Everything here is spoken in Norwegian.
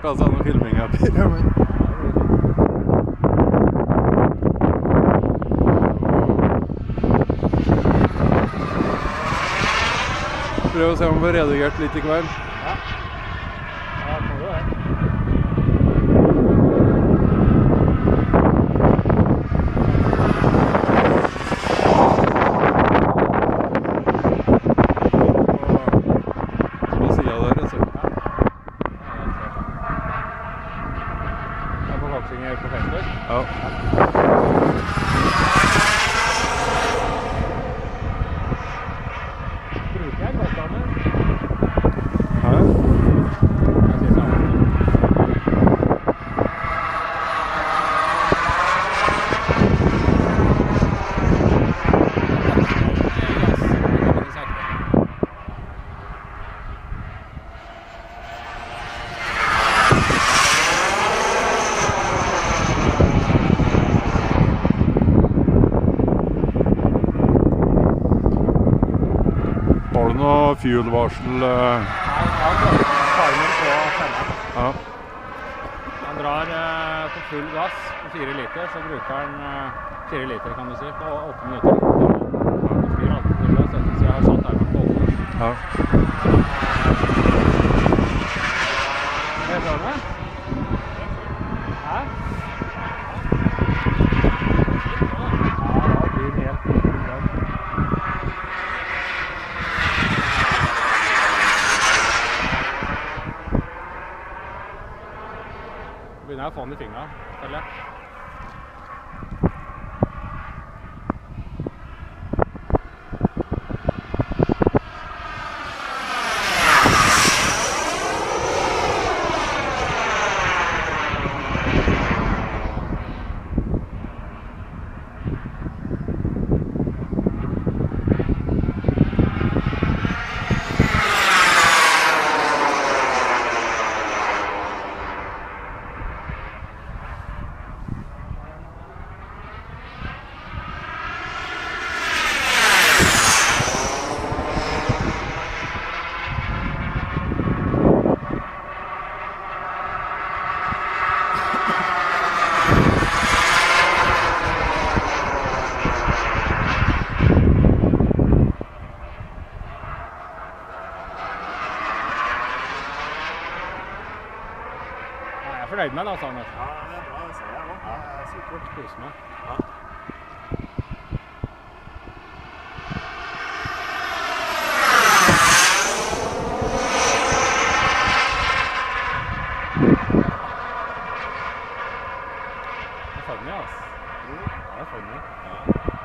Altså noen filming her. Prøv å se om vi får redigert litt i kveld. Ja. Ja, det må du det. På siden der, altså. Kongsvinger på Facebook. Ja. Bruker jeg kostnader? Hæ? Jeg sier sammen. Har du noe fuel-varsel? Nei, jeg har timer på 5. Ja. Han drar på full gass på 4 liter, så bruker han 4 liter kan du si, på 8 minutter. Han flyr alltid på full gass, så jeg har satt her på 8. Ja. Vet du hva det? Hæ? Ja, det blir helt utrolig. Begynner jeg å få den i fingrene, føler jeg. Jeg er fornøyd med den, altså, Anders. Ja, det er bra, det ser jeg også. Ja, det er supert. Koser meg. Ja. Det er funny, altså. Jo, Det er funny. ja.